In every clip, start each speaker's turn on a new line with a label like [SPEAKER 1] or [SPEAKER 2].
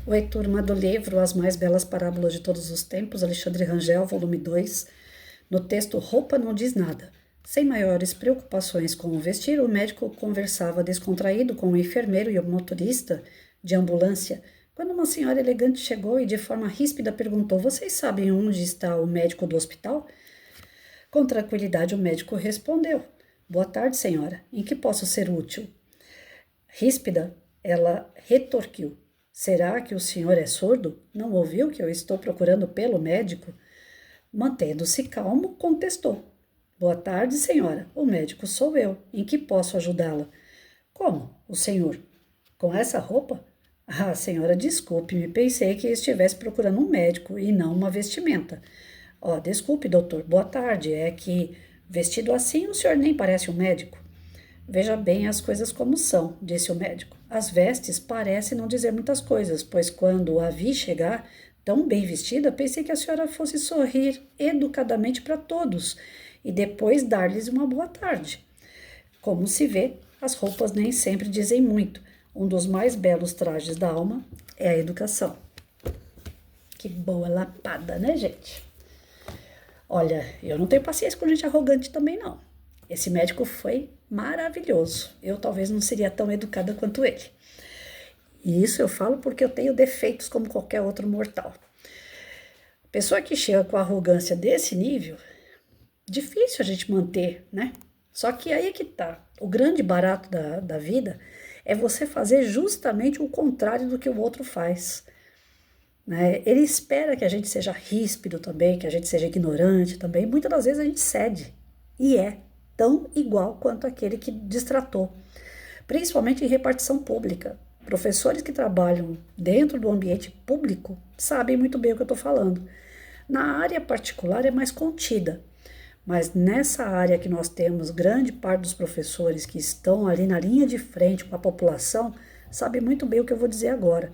[SPEAKER 1] Oi, turma do livro As Mais Belas Parábolas de Todos os Tempos, Alexandre Rangel, volume 2. No texto Roupa não diz nada. Sem maiores preocupações com o vestir, o médico conversava descontraído com o enfermeiro e o motorista de ambulância, quando uma senhora elegante chegou e de forma ríspida perguntou: "Vocês sabem onde está o médico do hospital?" Com tranquilidade, o médico respondeu: "Boa tarde, senhora. Em que posso ser útil?" Ríspida, ela retorquiu: "Será que o senhor é surdo? Não ouviu que eu estou procurando pelo médico?" Mantendo-se calmo, contestou: "Boa tarde, senhora. O médico sou eu. Em que posso ajudá-la?" "Como? O senhor? Com essa roupa?" "Ah, senhora, desculpe-me. Pensei que estivesse procurando um médico e não uma vestimenta." "Ó, desculpe, doutor. Boa tarde. É que, vestido assim, o senhor nem parece um médico." "Veja bem as coisas como são", disse o médico. "As vestes parecem não dizer muitas coisas, pois quando a vi chegar, tão bem vestida, pensei que a senhora fosse sorrir educadamente para todos e depois dar-lhes uma boa tarde. Como se vê, as roupas nem sempre dizem muito. Um dos mais belos trajes da alma é a educação." Que boa lapada, né, gente? Olha, eu não tenho paciência com gente arrogante também, não. Esse médico foi maravilhoso. Eu talvez não seria tão educada quanto ele. E isso eu falo porque eu tenho defeitos como qualquer outro mortal. Pessoa que chega com arrogância desse nível, difícil a gente manter, né? Só que aí é que tá. O grande barato da vida é você fazer justamente o contrário do que o outro faz, né? Ele espera que a gente seja ríspido também, que a gente seja ignorante também. Muitas das vezes a gente cede e é tão igual quanto aquele que destratou, principalmente em repartição pública. Professores que trabalham dentro do ambiente público sabem muito bem o que eu estou falando. Na área particular é mais contida, mas nessa área que nós temos grande parte dos professores que estão ali na linha de frente com a população, sabe muito bem o que eu vou dizer agora.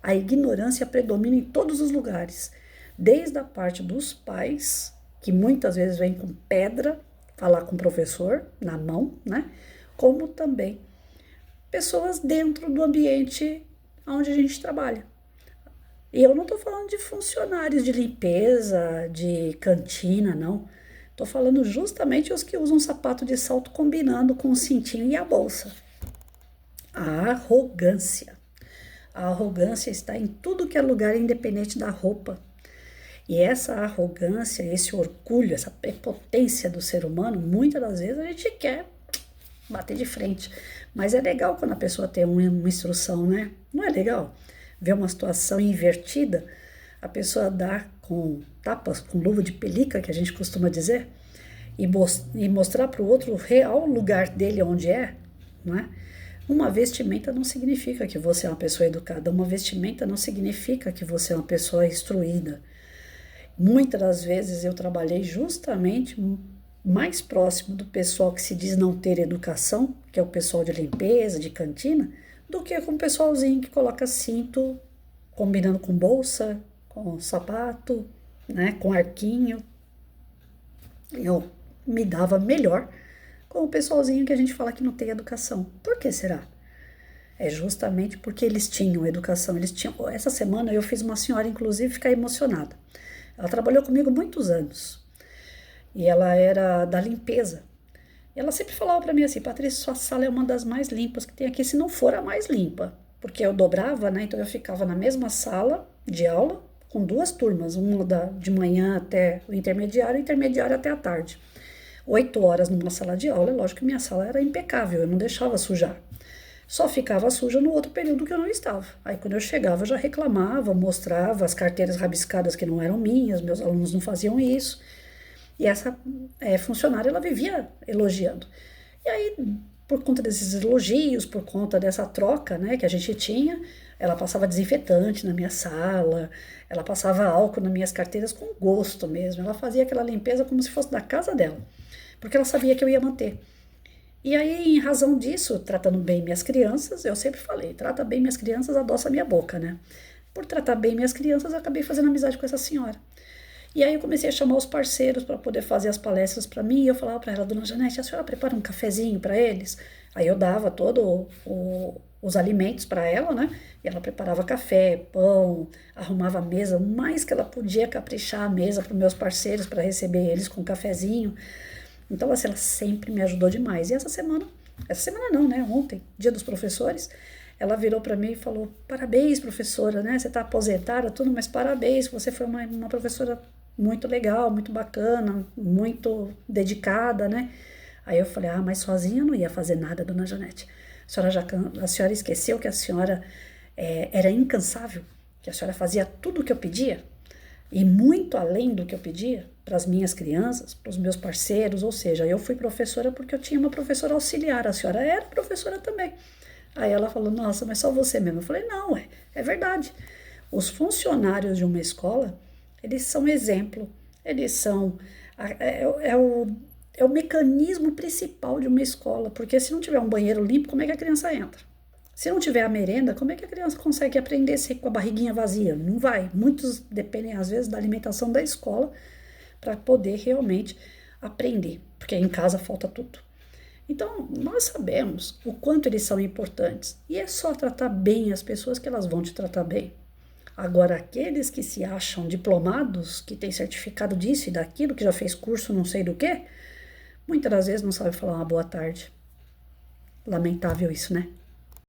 [SPEAKER 1] A ignorância predomina em todos os lugares, desde a parte dos pais, que muitas vezes vêm com pedra falar com o professor na mão, né? Como também pessoas dentro do ambiente onde a gente trabalha. E eu não estou falando de funcionários de limpeza, de cantina, não. Estou falando justamente os que usam sapato de salto combinando com o cintinho e a bolsa. A arrogância. A arrogância está em tudo que é lugar, independente da roupa. E essa arrogância, esse orgulho, essa prepotência do ser humano, muitas das vezes a gente quer bater de frente. Mas é legal quando a pessoa tem uma instrução, né? Não é legal ver uma situação invertida, a pessoa dar com tapas, com luva de pelica, que a gente costuma dizer, e mostrar para o outro o real lugar dele onde é, não é? Uma vestimenta não significa que você é uma pessoa educada, uma vestimenta não significa que você é uma pessoa instruída. Muitas das vezes eu trabalhei justamente mais próximo do pessoal que se diz não ter educação, que é o pessoal de limpeza, de cantina, do que com o pessoalzinho que coloca cinto, combinando com bolsa, com sapato, né, com arquinho. Eu me dava melhor com o pessoalzinho que a gente fala que não tem educação. Por que será? É justamente porque eles tinham educação, eles tinham. Essa semana eu fiz uma senhora, inclusive, ficar emocionada. Ela trabalhou comigo muitos anos e ela era da limpeza. E ela sempre falava para mim assim: "Patrícia, sua sala é uma das mais limpas que tem aqui, se não for a mais limpa." Porque eu dobrava, né? Então eu ficava na mesma sala de aula com duas turmas, uma de manhã até o intermediário até a tarde. 8 horas numa sala de aula, é lógico que minha sala era impecável, eu não deixava sujar. Só ficava suja no outro período que eu não estava. Aí quando eu chegava eu já reclamava, mostrava as carteiras rabiscadas que não eram minhas, meus alunos não faziam isso. E essa funcionária, ela vivia elogiando. E aí, por conta desses elogios, por conta dessa troca, né, que a gente tinha, ela passava desinfetante na minha sala, ela passava álcool nas minhas carteiras com gosto mesmo. Ela fazia aquela limpeza como se fosse da casa dela, porque ela sabia que eu ia manter. E aí, em razão disso, tratando bem minhas crianças, eu sempre falei: trata bem minhas crianças, adoça minha boca, né? Por tratar bem minhas crianças, eu acabei fazendo amizade com essa senhora. E aí eu comecei a chamar os parceiros para poder fazer as palestras para mim, e eu falava para ela: "Dona Janete, a senhora prepara um cafezinho para eles?" Aí eu dava todo o os alimentos para ela, né? E ela preparava café, pão, arrumava a mesa, o mais que ela podia caprichar a mesa para os meus parceiros, para receber eles com um cafezinho. Então, assim, ela sempre me ajudou demais. E essa semana não, né? Ontem, dia dos professores, ela virou para mim e falou: parabéns, professora, né? Você está aposentada, tudo, mas parabéns, você foi uma professora muito legal, muito bacana, muito dedicada, né? Aí eu falei: ah, mas sozinha eu não ia fazer nada, dona Janete. A senhora esqueceu que a senhora era incansável, que a senhora fazia tudo o que eu pedia? E muito além do que eu pedia para as minhas crianças, para os meus parceiros, ou seja, eu fui professora porque eu tinha uma professora auxiliar, a senhora era professora também. Aí ela falou: nossa, mas só você mesmo. Eu falei: não, é verdade. Os funcionários de uma escola, eles são exemplo, eles são, é o mecanismo principal de uma escola, porque se não tiver um banheiro limpo, como é que a criança entra? Se não tiver a merenda, como é que a criança consegue aprender se com a barriguinha vazia? Não vai. Muitos dependem, às vezes, da alimentação da escola para poder realmente aprender, porque em casa falta tudo. Então, nós sabemos o quanto eles são importantes e é só tratar bem as pessoas que elas vão te tratar bem. Agora, aqueles que se acham diplomados, que têm certificado disso e daquilo, que já fez curso não sei do que, muitas das vezes não sabem falar uma boa tarde. Lamentável isso, né?